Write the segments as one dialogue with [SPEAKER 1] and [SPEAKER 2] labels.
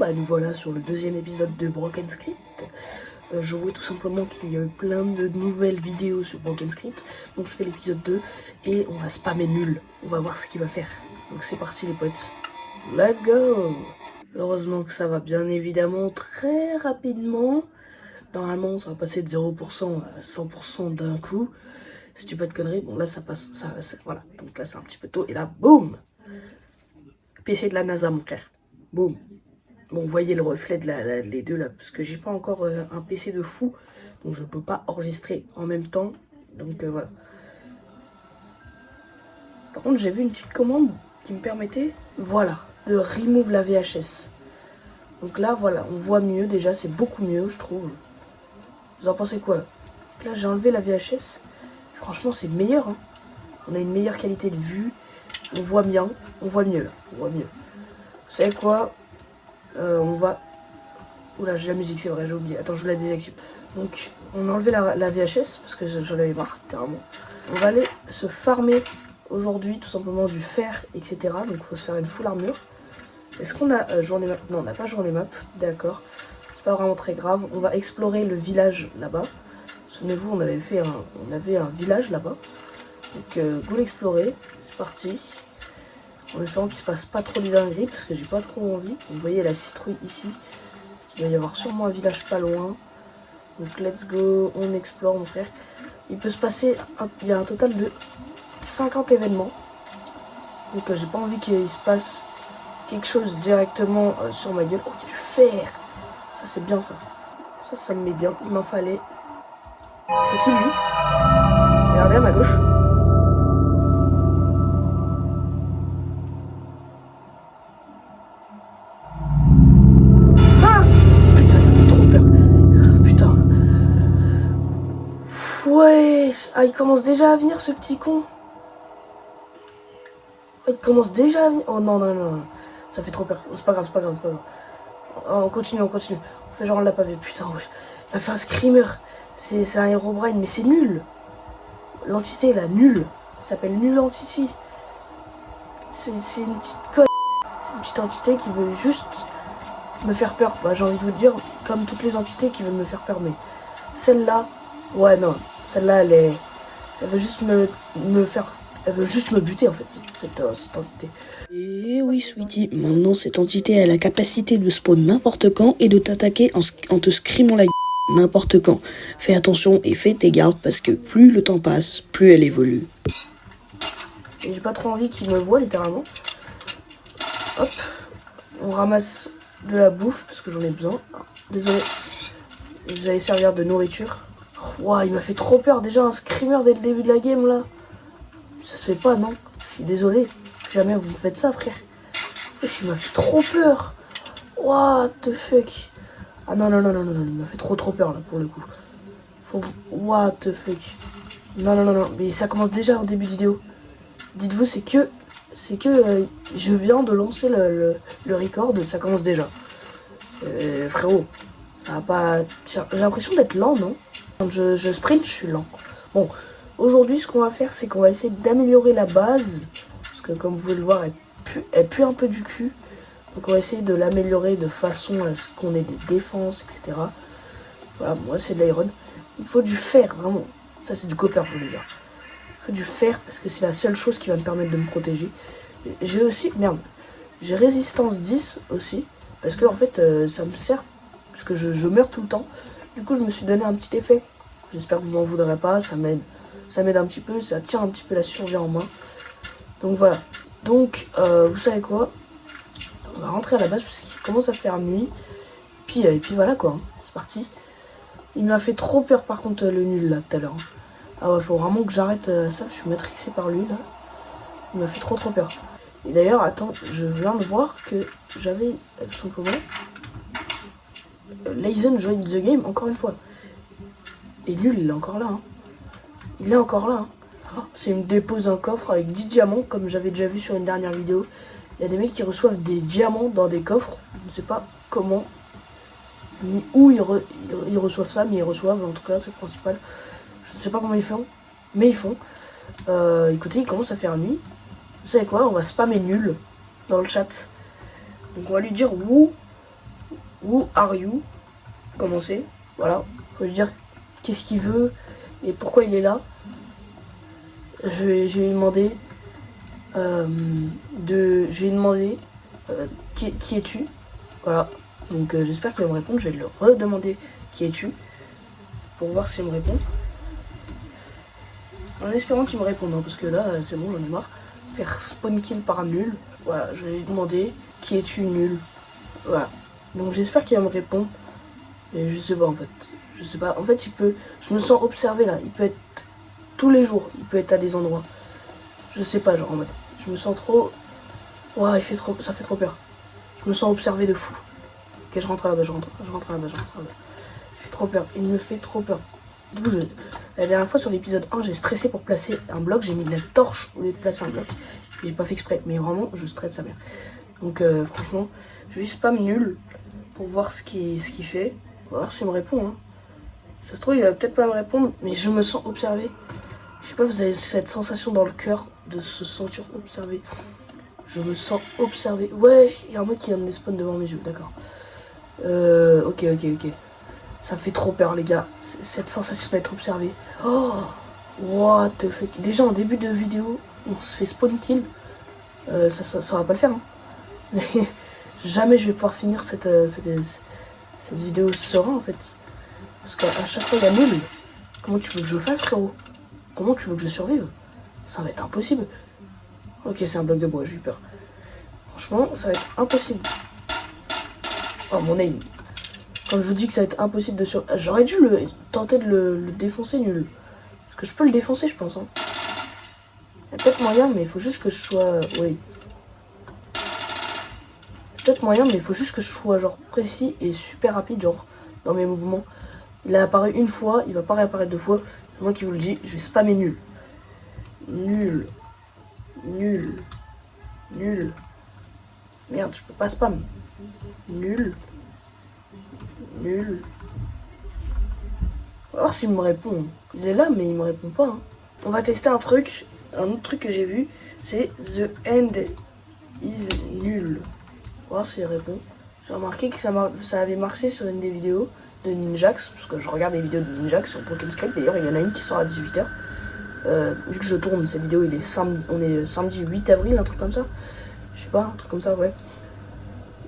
[SPEAKER 1] bah nous voilà sur le deuxième épisode de Broken Script. Je vois tout simplement qu'il y a eu plein de nouvelles vidéos sur Broken Script. Donc je fais l'épisode 2 et on va spammer nul. On va voir ce qu'il va faire. Donc c'est parti les potes. Let's go! Heureusement que ça va bien évidemment très rapidement. Normalement ça va passer de 0% à 100% d'un coup. Si tu pas de conneries, bon là ça passe, voilà. Donc là c'est un petit peu tôt et là boum! PC de la NASA mon frère. Boum! Bon, vous voyez le reflet de les deux là, parce que j'ai pas encore un PC de fou, donc je peux pas enregistrer en même temps, donc voilà. Par contre, j'ai vu une petite commande qui me permettait, voilà, de remove la VHS. Donc là, voilà, on voit mieux déjà, c'est beaucoup mieux, je trouve. Vous en pensez quoi? Là, j'ai enlevé la VHS, franchement, c'est meilleur, hein. On a une meilleure qualité de vue, on voit bien, on voit mieux là, on voit mieux. Vous savez quoi? On va... Oula, j'ai la musique, c'est vrai, j'ai oublié. Attends, je la désactive. Donc, on a enlevé la VHS, parce que j'en avais marre, littéralement. On va aller se farmer aujourd'hui, tout simplement, du fer, etc. Donc, il faut se faire une full armure. Est-ce qu'on a journée map? Non, on n'a pas journée map, d'accord. C'est pas vraiment très grave. On va explorer le village là-bas. Souvenez-vous, on avait un village là-bas. Donc, go l'explorer. C'est parti. En espérant qu'il se passe pas trop de dingueries, parce que j'ai pas trop envie. Vous voyez la citrouille ici. Il va y avoir sûrement un village pas loin. Donc let's go, on explore mon frère. Il peut se passer, il y a un total de 50 événements. Donc j'ai pas envie qu'il se passe quelque chose directement sur ma gueule. Oh, il y a du fer. Ça c'est bien ça. Ça me met bien. Il m'en fallait. C'est qui lui? Regardez à ma gauche. Ouais, ah, il commence déjà à venir ce petit con. Ah, il commence déjà à venir. Oh non, non, non, non. Ça fait trop peur. Oh, c'est pas grave, c'est pas grave, c'est pas grave. Oh, on continue, on continue. On fait genre on l'a pas vu. Putain, wesh. Il a fait un screamer. C'est un Herobrine, mais c'est nul. L'entité là, nul. Ça s'appelle Nul Entity. C'est une petite conne. Une petite entité qui veut juste me faire peur. Bah, j'ai envie de vous dire, comme toutes les entités qui veulent me faire peur. Mais celle-là, ouais, non. Celle-là, elle veut juste me faire... Elle veut juste me buter, en fait, cette entité. Et oui, sweetie, maintenant, cette entité a la capacité de spawn n'importe quand et de t'attaquer en te screamant la gueule n'importe quand. Fais attention et fais tes gardes, parce que plus le temps passe, plus elle évolue. Et j'ai pas trop envie qu'il me voie, littéralement. Hop. On ramasse de la bouffe, parce que j'en ai besoin. Ah, désolé. J'allais servir de nourriture. Ouah, il m'a fait trop peur, déjà un screamer dès le début de la game là. Ça se fait pas, non? Je suis désolé. Jamais vous me faites ça, frère. Il m'a fait trop peur. What the fuck? Ah non, non, non, non, non, non, il m'a fait trop peur là pour le coup. What the fuck? Non, non, non, non, mais ça commence déjà en début de vidéo. Dites-vous, c'est que je viens de lancer le record, ça commence déjà. Frérot, ça va pas... J'ai l'impression d'être lent, non? Quand je sprint, je suis lent. Bon, aujourd'hui, ce qu'on va faire, c'est qu'on va essayer d'améliorer la base. Parce que, comme vous pouvez le voir, elle pue un peu du cul. Donc, on va essayer de l'améliorer de façon à ce qu'on ait des défenses, etc. Voilà, moi, c'est de l'iron. Il faut du fer, vraiment. Ça, c'est du copper, je voulais dire. Il faut du fer, parce que c'est la seule chose qui va me permettre de me protéger. J'ai aussi... Merde. J'ai résistance 10 aussi. Parce que, en fait, ça me sert... Parce que je meurs tout le temps. Du coup, je me suis donné un petit effet. J'espère que vous m'en voudrez pas. Ça m'aide un petit peu. Ça tient un petit peu la survie en main. Donc voilà. Donc, vous savez quoi? On va rentrer à la base parce qu'il commence à faire nuit. Et puis voilà quoi. C'est parti. Il m'a fait trop peur par contre le nul là tout à l'heure. Ah ouais, faut vraiment que j'arrête ça. Je suis matrixé par lui là. Il m'a fait trop peur. Et d'ailleurs, attends, je viens de voir que j'avais tout simplement... Layzen join the game encore une fois. Et nul, il est encore là. Hein. Il est encore là. Hein. Oh, c'est une dépose d'un coffre avec 10 diamants, comme j'avais déjà vu sur une dernière vidéo. Il y a des mecs qui reçoivent des diamants dans des coffres. Je ne sais pas comment, ni où ils reçoivent ça, mais ils reçoivent, en tout cas, c'est le principal. Je ne sais pas comment ils font, mais ils font. Écoutez, il commence à faire nuit. Vous savez quoi? On va spammer nul dans le chat. Donc on va lui dire wouh. Who are you? Commencer, voilà. Faut lui dire qu'est-ce qu'il veut et pourquoi il est là. Je vais lui demander qui es-tu? Voilà. Donc j'espère qu'il va me répondre. Je vais le redemander qui es-tu pour voir s'il me répond. En espérant qu'il me réponde, hein, parce que là c'est bon, j'en ai marre. Faire spawn kill par nul. Voilà, je vais lui demander qui es-tu nul. Voilà. Donc j'espère qu'il va me répondre. Et je sais pas en fait. Je sais pas. En fait il peut. Je me sens observé là. Il peut être tous les jours. Il peut être à des endroits. Je sais pas, genre en mode. Je me sens trop. Ouah, ça fait trop peur. Je me sens observé de fou. Ok, je rentre là-bas, je rentre là-bas. Il fait trop peur. Il me fait trop peur. Du coup, la dernière fois sur l'épisode 1, j'ai stressé pour placer un bloc. J'ai mis de la torche au lieu de placer un bloc. J'ai pas fait exprès, mais vraiment, je stresse sa mère. Donc, franchement, je vais spam nul pour voir ce qu'il fait. On va voir s'il me répond. Hein. Ça se trouve, il va peut-être pas me répondre, mais je me sens observé. Je sais pas, vous avez cette sensation dans le cœur de se sentir observé. Je me sens observé. Ouais, il y a un mec qui vient de spawn devant mes yeux, d'accord. Ok. Ça me fait trop peur, les gars. Cette sensation d'être observé. Oh, what the fuck. Déjà, en début de vidéo, on se fait spawn kill. Ça va pas le faire. Hein. Jamais je vais pouvoir finir cette vidéo serein, en fait. Parce qu'à chaque fois, il y a nul. Comment tu veux que je fasse, frérot? Comment tu veux que je survive? Ça va être impossible. Ok, c'est un bloc de bois, j'ai eu peur. Franchement, ça va être impossible. Oh, mon aim. Quand je vous dis que ça va être impossible de survivre... J'aurais dû tenter de le défoncer nul. Parce que je peux le défoncer, je pense. Hein. Il y a peut-être moyen, mais il faut juste que je sois... Oui. Peut-être moyen, mais il faut juste que je sois genre précis et super rapide, genre, dans mes mouvements. Il a apparu une fois, il va pas réapparaître deux fois. C'est moi qui vous le dis, je vais spammer nul. Nul. Merde, je peux pas spam. Nul. On va voir s'il me répond. Il est là, mais il me répond pas. Hein. On va tester un autre truc que j'ai vu, c'est The End is nul. On va voir s'il répond. J'ai remarqué que ça avait marché sur une des vidéos de Ninjax, parce que je regarde des vidéos de Ninjax sur PokéScript. D'ailleurs, il y en a une qui sort à 18h. Vu que je tourne cette vidéo, on est samedi 8 avril, un truc comme ça. Je sais pas, un truc comme ça, ouais.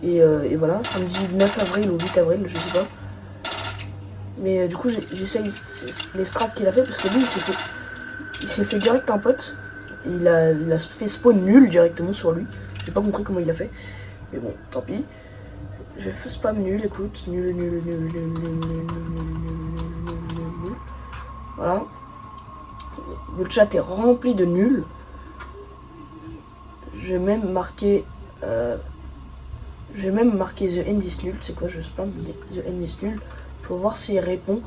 [SPEAKER 1] Et voilà, samedi 9 avril ou 8 avril, je sais pas. Mais du coup, j'essaye les strats qu'il a fait, parce que lui, il s'est fait direct un pote. Et il a fait spawn nul directement sur lui. J'ai pas compris comment il a fait. Mais bon, tant pis. J'ai fait spam nul, écoute. Nul. Voilà. Le chat est rempli de nuls. J'ai même marqué The End is nul. C'est quoi, je spam The End is nul pour voir s'il répond.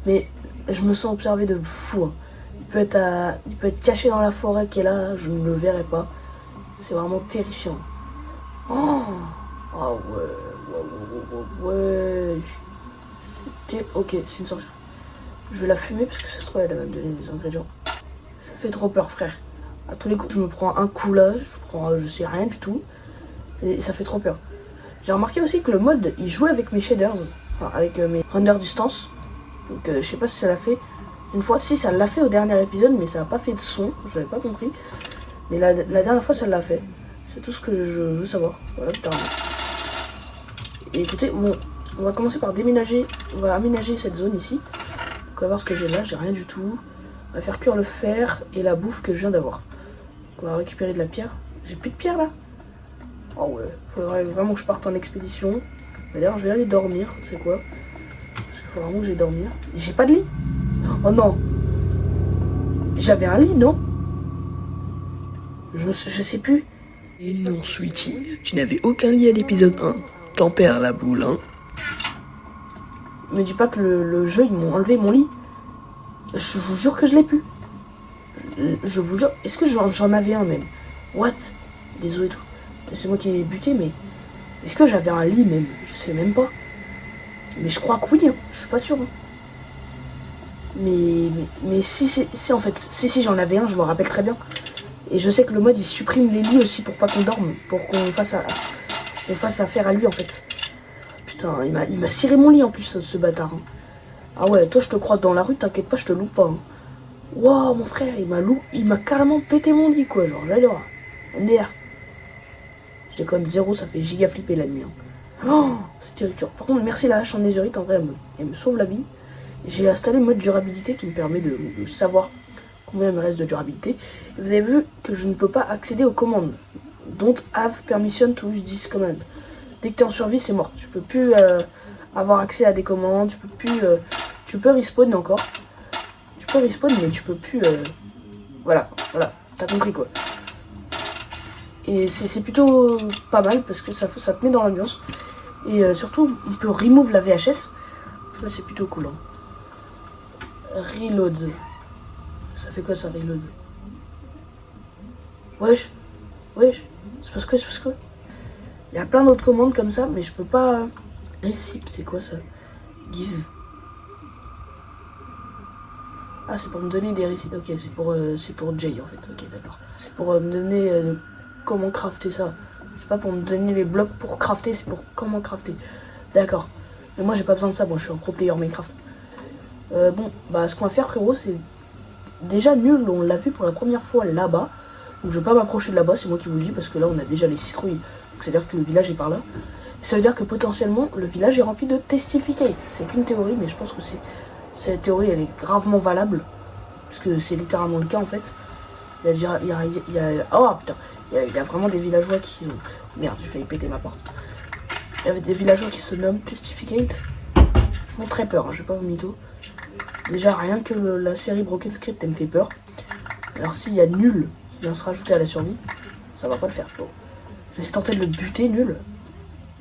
[SPEAKER 1] Mais je me sens observé de fou. Hein. Il peut être caché dans la forêt qui est là, je ne le verrai pas. C'est vraiment terrifiant. Oh, ah ouais. Ok, c'est une sorcière. Je vais la fumer parce que ça se trouve, elle va me donner des ingrédients. Ça fait trop peur, frère. À tous les coups, je me prends un coup là, je sais rien du tout. Et ça fait trop peur. J'ai remarqué aussi que le mode, il jouait avec mes shaders. Enfin, avec mes render distance. Donc, je sais pas si ça l'a fait. Une fois, si, ça l'a fait au dernier épisode, mais ça n'a pas fait de son. J'avais pas compris. Mais la dernière fois, ça l'a fait. C'est tout ce que je veux savoir. Voilà, putain. Et écoutez, bon, on va commencer par déménager. On va aménager cette zone ici. Donc, on va voir ce que j'ai là. J'ai rien du tout. On va faire cuire le fer et la bouffe que je viens d'avoir. On va récupérer de la pierre. J'ai plus de pierre là. Oh ouais, faudrait vraiment que je parte en expédition. D'ailleurs, je vais aller dormir. C'est quoi? Parce qu'il faut vraiment que j'aille dormir. J'ai pas de lit. Oh non. J'avais un lit, non? Je sais plus.
[SPEAKER 2] Et non, Sweetie, tu n'avais aucun lit à l'épisode 1. T'en perds la boule, hein.
[SPEAKER 1] Me dis pas que le jeu, ils m'ont enlevé mon lit. Je vous jure que je l'ai plus. Je vous jure. Est-ce que j'en avais un même? What? Désolé tout. C'est moi qui l'ai buté, mais... Est-ce que j'avais un lit même? Je sais même pas. Mais je crois que oui, hein. Je suis pas sûr. Hein. Mais si en fait, si j'en avais un, je me rappelle très bien. Et je sais que le mode il supprime les lits aussi pour pas qu'on dorme, pour qu'on fasse affaire à lui en fait. Putain, il m'a ciré mon lit en plus, ce bâtard. Hein. Ah ouais, toi je te croise dans la rue, t'inquiète pas, je te loupe pas. Hein. Waouh, mon frère, il m'a carrément pété mon lit, quoi. Genre, j'allais voir. NDR. Je déconne, 0, ça fait giga flipper la nuit. Hein. Oh, c'était récurrent. Par contre, merci la hache en netherite, en vrai, elle me sauve la vie. J'ai installé mode durabilité qui me permet de savoir combien il me reste de durabilité. Et vous avez vu que je ne peux pas accéder aux commandes. Don't have permission to use this command. Dès que t'es en survie, c'est mort. Tu peux plus avoir accès à des commandes. Tu peux plus. Tu peux respawn encore. Tu peux respawn, mais tu peux plus. Voilà, t'as compris quoi. Et c'est plutôt pas mal parce que ça te met dans l'ambiance. Et surtout, on peut remove la VHS. Ça, c'est plutôt cool. Hein. Reload. Ça fait quoi ça, reload? Wesh. C'est parce que. Il y a plein d'autres commandes comme ça, mais je peux pas. Receipt, c'est quoi ça? Give. Ah, c'est pour me donner des récits. Ok, c'est pour Jay en fait. Ok, d'accord. C'est pour me donner comment crafter ça. C'est pas pour me donner les blocs pour crafter, c'est pour comment crafter. D'accord. Mais moi, j'ai pas besoin de ça. Moi, je suis un pro player Minecraft. Bon, bah, ce qu'on va faire, frérot, c'est déjà nul. On l'a vu pour la première fois là-bas. Donc, je vais pas m'approcher de là-bas. C'est moi qui vous le dis parce que là, on a déjà les citrouilles. Donc, c'est-à-dire que le village est par là. Et ça veut dire que potentiellement, le village est rempli de testificates. C'est qu'une théorie, mais je pense que cette théorie, elle est gravement valable. Parce que c'est littéralement le cas, en fait. Il y a vraiment des villageois qui... Merde, j'ai failli péter ma porte. Il y avait des villageois qui se nomment Testificate. Ils font très peur, hein, je vais pas vous mytho. Déjà, rien que la série Broken Script, elle me fait peur. Alors s'il y a nul qui vient se rajouter à la survie, ça va pas le faire, frérot. Je vais tenter de le buter, nul.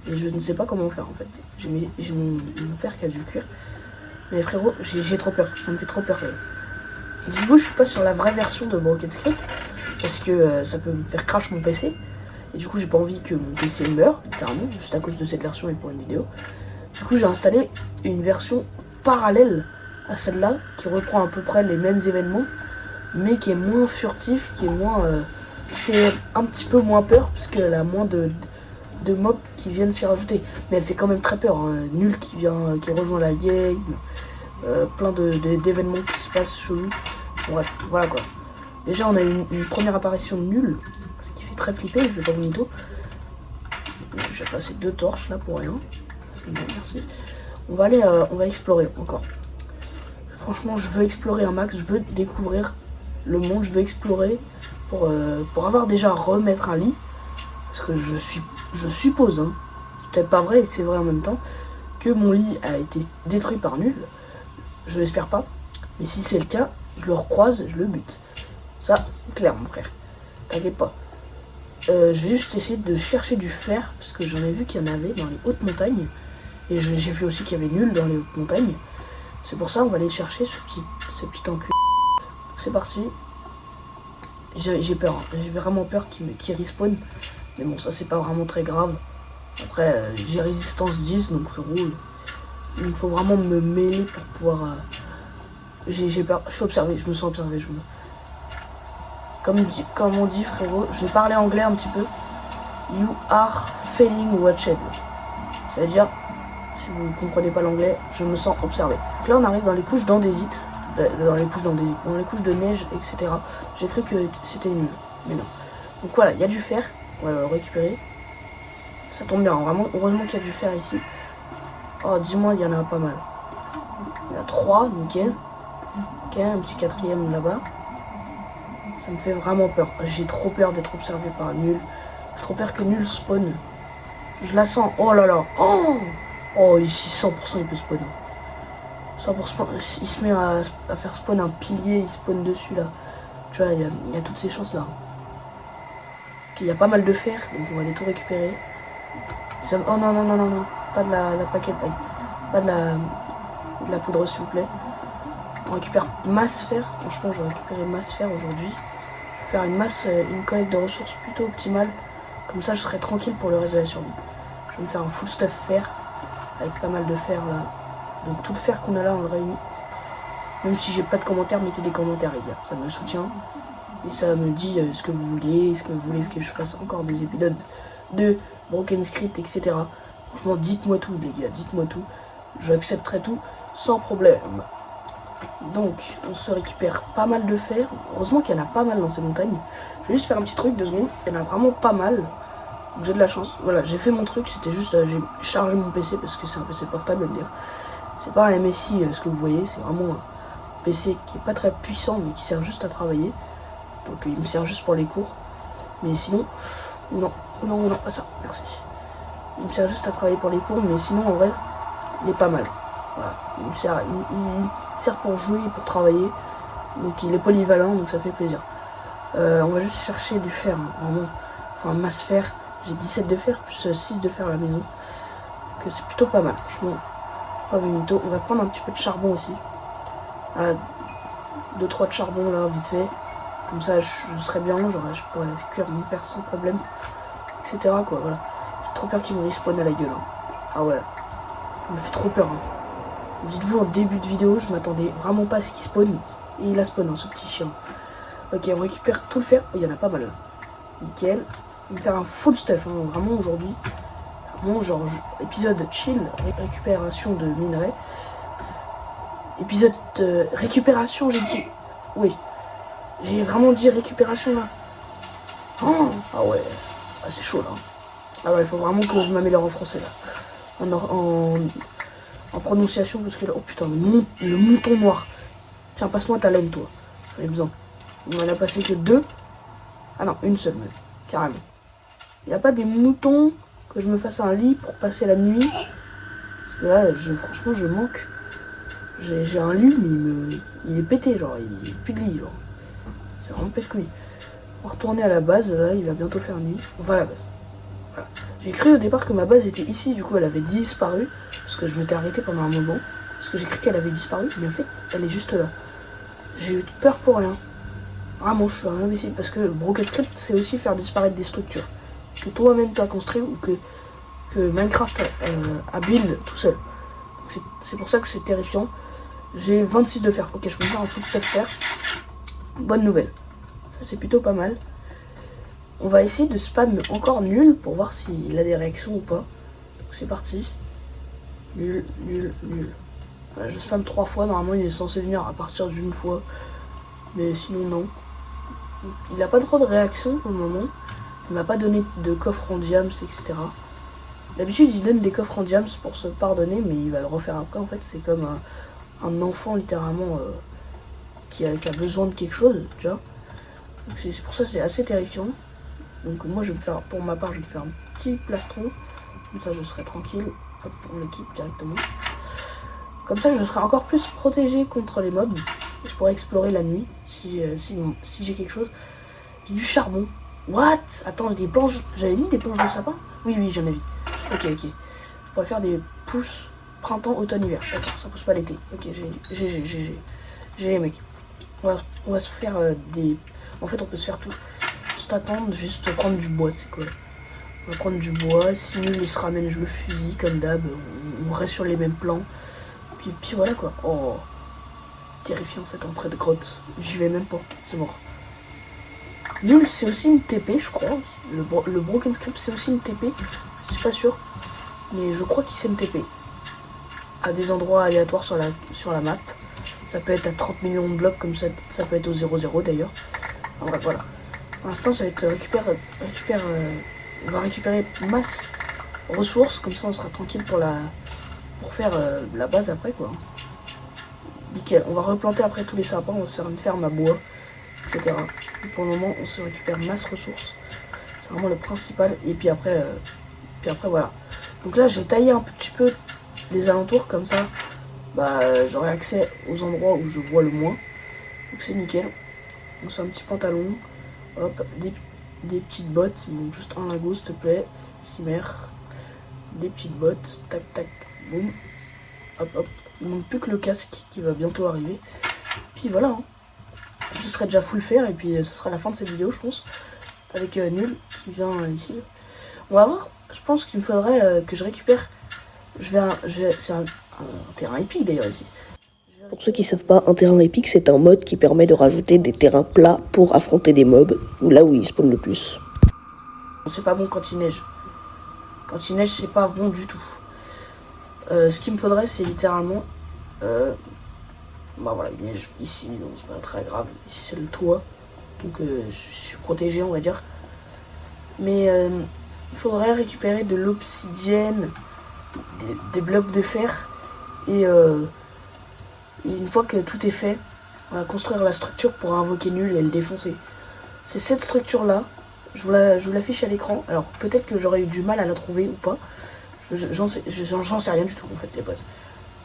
[SPEAKER 1] Et je ne sais pas comment faire, en fait. J'ai mon fer qui a dû cuire. Mais frérot, j'ai trop peur. Ça me fait trop peur. Dites-vous, je suis pas sur la vraie version de Broken Script. Parce que ça peut me faire crash mon PC. Et du coup, j'ai pas envie que mon PC meure, littéralement, juste à cause de cette version et pour une vidéo. Du coup, j'ai installé une version parallèle à celle-là, qui reprend à peu près les mêmes événements, mais qui est moins furtif, qui fait un petit peu moins peur, puisqu'elle a moins de mobs qui viennent s'y rajouter. Mais elle fait quand même très peur, hein. Nul qui rejoint la game, plein d'événements qui se passent chelous. Bref, voilà quoi. Déjà, on a une première apparition de Nul, ce qui fait très flipper, je vais pas vous mytho. J'ai passé 2 torches là pour rien. Bon, merci. On va explorer encore. Franchement, je veux explorer un max, je veux découvrir le monde, je veux explorer pour avoir déjà remettre un lit. Parce que je suppose, hein, c'est peut-être pas vrai et c'est vrai en même temps, que mon lit a été détruit par Nul. Je l'espère pas. Mais si c'est le cas, je le recroise, je le bute. Ça, c'est clair, mon frère. T'inquiète pas. Je vais juste essayer de chercher du fer, parce que j'en ai vu qu'il y en avait dans les hautes montagnes. Et j'ai vu aussi qu'il y avait Nul dans les hautes montagnes. C'est pour ça on va aller chercher ce petit enculé. C'est parti. J'ai peur. Hein. J'ai vraiment peur qu'il respawn. Mais bon, ça c'est pas vraiment très grave. Après, j'ai résistance 10, donc frérot, il me faut vraiment me mêler pour pouvoir... J'ai peur. Je suis observé, je me sens observé. Comme on dit, frérot, je vais parler anglais un petit peu. You are feeling watched. Ça veut dire, si vous ne comprenez pas l'anglais, je me sens observé. Donc là, on arrive dans les couches d'andésite. Dans les couches de neige, etc. J'ai cru que c'était nul, mais non. Donc voilà, il y a du fer. On va le récupérer. Ça tombe bien, vraiment, heureusement qu'il y a du fer ici. Oh, dis-moi, il y en a pas mal. Il y en a 3, nickel. Ok, un petit 4e là-bas. Ça me fait vraiment peur. J'ai trop peur d'être observé par Nul. J'ai trop peur que Nul spawn. Je la sens. Oh là là. Oh, ici, 100% il peut spawn. 100%, il se met à faire spawn un pilier, il spawn dessus là. Tu vois, il y a toutes ces chances là. Ok, il y a pas mal de fer, donc on va aller tout récupérer. Oh non. Pas de la paquette. Aïe. Pas de la poudre s'il vous plaît. On récupère masse fer. Franchement, je vais récupérer masse fer aujourd'hui. Je vais faire une collecte de ressources plutôt optimale. Comme ça, je serai tranquille pour le reste de la survie. Je vais me faire un full stuff fer. Avec pas mal de fer là. Donc tout le fer qu'on a là, on le réunit. Même si j'ai pas de commentaires, mettez des commentaires les gars. Ça me soutient. Et ça me dit ce que vous voulez. Est-ce que vous voulez que je fasse encore des épisodes de Broken Script, etc. Franchement, dites-moi tout, les gars, dites-moi tout. J'accepterai tout sans problème. Donc, on se récupère pas mal de fer. Heureusement qu'il y en a pas mal dans ces montagnes. Je vais juste faire un petit truc, 2 secondes. Il y en a vraiment pas mal. Donc, j'ai de la chance. Voilà, j'ai fait mon truc. C'était juste, j'ai chargé mon PC parce que c'est un PC portable, me dire. C'est pas un MSI, ce que vous voyez. C'est vraiment un PC qui est pas très puissant, mais qui sert juste à travailler. Donc, il me sert juste pour les cours. Mais sinon, non, pas ça. Merci. Il me sert juste à travailler pour les cours, mais sinon, en vrai, il est pas mal. Voilà. Il sert pour jouer, pour travailler. Donc il est polyvalent, donc ça fait plaisir. On va juste chercher du fer, hein, vraiment. Enfin, masse fer. J'ai 17 de fer, plus 6 de fer à la maison. Donc c'est plutôt pas mal. Franchement, on va prendre un petit peu de charbon aussi. 2-3 de charbon là, vite fait. Comme ça, je serais bien là, je pourrais cuire mon fer sans problème. Etc. quoi, voilà. J'ai trop peur qu'il me respawn à la gueule. Hein. Ah ouais. Il me fait trop peur. Hein. Dites-vous, en début de vidéo, je m'attendais vraiment pas à ce qu'il spawn. Et il a spawn, hein, ce petit chien. Ok, on récupère tout le fer. Oh, il y en a pas mal là. Nickel. On va faire un full stuff, hein, vraiment aujourd'hui. Vraiment, genre, épisode chill, récupération de minerais. Épisode récupération, j'ai dit. Oui. J'ai vraiment dit récupération là. Oh, ah ouais. Ah, c'est chaud là. Ah ouais, il faut vraiment que je m'améliore en français là. En prononciation, parce que là, oh putain, le mouton noir. Tiens, passe-moi ta laine, toi. J'en ai besoin. On en a passé que 2. Ah non, une seule même, carrément. Il n'y a pas des moutons que je me fasse un lit pour passer la nuit. Parce que là, franchement, je manque. J'ai un lit, mais il est pété, genre, il n'y a plus de lit, genre. C'est vraiment pète couille. On va retourner à la base, là, il va bientôt faire nuit. On va à la base. Voilà. J'ai cru au départ que ma base était ici, du coup elle avait disparu. Parce que je m'étais arrêté pendant un moment. Parce que j'ai cru qu'elle avait disparu, mais en fait, elle est juste là. J'ai eu peur pour rien. Vraiment, je suis un imbécile. Parce que Broken Script, c'est aussi faire disparaître des structures. Que toi-même t'as construit ou que Minecraft a build tout seul. C'est pour ça que c'est terrifiant. J'ai 26 de fer. Ok, je peux me faire un full stuff fer. Bonne nouvelle. Ça, c'est plutôt pas mal. On va essayer de spam encore nul pour voir s'il a des réactions ou pas. Donc c'est parti. Nul. Voilà, je spam 3 fois. Normalement, il est censé venir à partir d'une fois. Mais sinon, non. Il n'a pas trop de réactions pour le moment. Il m'a pas donné de coffre en diams, etc. D'habitude, il donne des coffres en diams pour se pardonner, mais il va le refaire après. En fait, c'est comme un enfant, littéralement, qui a besoin de quelque chose, tu vois. C'est pour ça que c'est assez terrifiant. Donc moi, je vais me faire, pour ma part, je vais me faire un petit plastron. Comme ça, je serai tranquille. Hop, on l'équipe directement. Comme ça, je serai encore plus protégé contre les mobs. Je pourrais explorer la nuit si j'ai quelque chose. J'ai du charbon. What? Attends, des planches. J'avais mis des planches de sapin? Oui, j'en ai vu. Ok. Je pourrais faire des pousses printemps, automne, hiver. D'accord, ça pousse pas l'été. Ok, GG les mecs. On va se faire des... En fait, on peut se faire tout. Juste attendre, juste prendre du bois, c'est quoi. On va prendre du bois. Si nul il se ramène, je le fusille comme d'hab. On reste sur les mêmes plans. Puis voilà quoi. Oh, terrifiant cette entrée de grotte. J'y vais même pas, c'est mort. Nul, c'est aussi une TP, je crois. Le Broken Script, c'est aussi une TP. Je suis pas sûr. Mais je crois qu'il sait une TP. À des endroits aléatoires sur la map. Ça peut être à 30 millions de blocs, comme ça peut être au 0-0 d'ailleurs. Enfin, voilà. Pour l'instant, ça va être on va récupérer masse ressources, comme ça on sera tranquille pour faire la base après quoi. Nickel, on va replanter après tous les sapins, on va se faire une ferme à bois, etc. Et pour le moment, on se récupère masse ressources. C'est vraiment le principal. Et puis après voilà. Donc là, j'ai taillé un petit peu les alentours, comme ça, j'aurai accès aux endroits où je vois le moins. Donc c'est nickel. On se fait un petit pantalon. Hop, des petites bottes. Donc juste un lingot, s'il te plaît. Cimer. Des petites bottes. Tac, boum. Hop. Il manque plus que le casque qui va bientôt arriver. Puis voilà. Hein. Je serai déjà full fer et puis ce sera la fin de cette vidéo, je pense. Avec Nul qui vient ici. On va voir. Je pense qu'il me faudrait que je récupère. C'est un terrain épique d'ailleurs ici.
[SPEAKER 2] Pour ceux qui savent pas, un terrain épique, c'est un mode qui permet de rajouter des terrains plats pour affronter des mobs, ou là où ils spawnent le plus.
[SPEAKER 1] C'est pas bon quand il neige. Quand il neige, c'est pas bon du tout. Ce qu'il me faudrait, c'est littéralement... bah voilà, il neige ici, donc c'est pas très grave. Ici, c'est le toit. Donc je suis protégé, on va dire. Mais il faudrait récupérer de l'obsidienne, des blocs de fer. Et une fois que tout est fait, on va construire la structure pour invoquer nul et le défoncer. C'est cette structure-là. Je vous l'affiche à l'écran. Alors peut-être que j'aurais eu du mal à la trouver ou pas. J'en sais rien du tout en fait, les potes.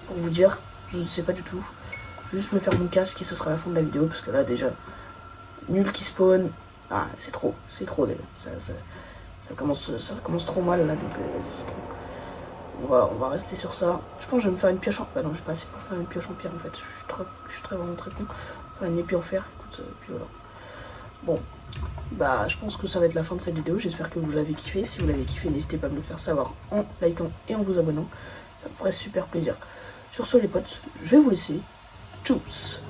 [SPEAKER 1] Pour vous dire, je ne sais pas du tout. Je vais juste me faire mon casque et ce sera la fin de la vidéo. Parce que là déjà, nul qui spawn. Ah, c'est trop déjà. Ça commence trop mal là, donc c'est trop. On va rester sur ça. Je pense que je vais me faire une pioche en... Bah non, j'ai pas assez pour faire une pioche en pierre en fait. Je suis vraiment très con. Faire une épée en fer, écoute, puis voilà. Bon, bah je pense que ça va être la fin de cette vidéo. J'espère que vous l'avez kiffé. Si vous l'avez kiffé, n'hésitez pas à me le faire savoir en likant et en vous abonnant. Ça me ferait super plaisir. Sur ce les potes, je vais vous laisser. Tchuss.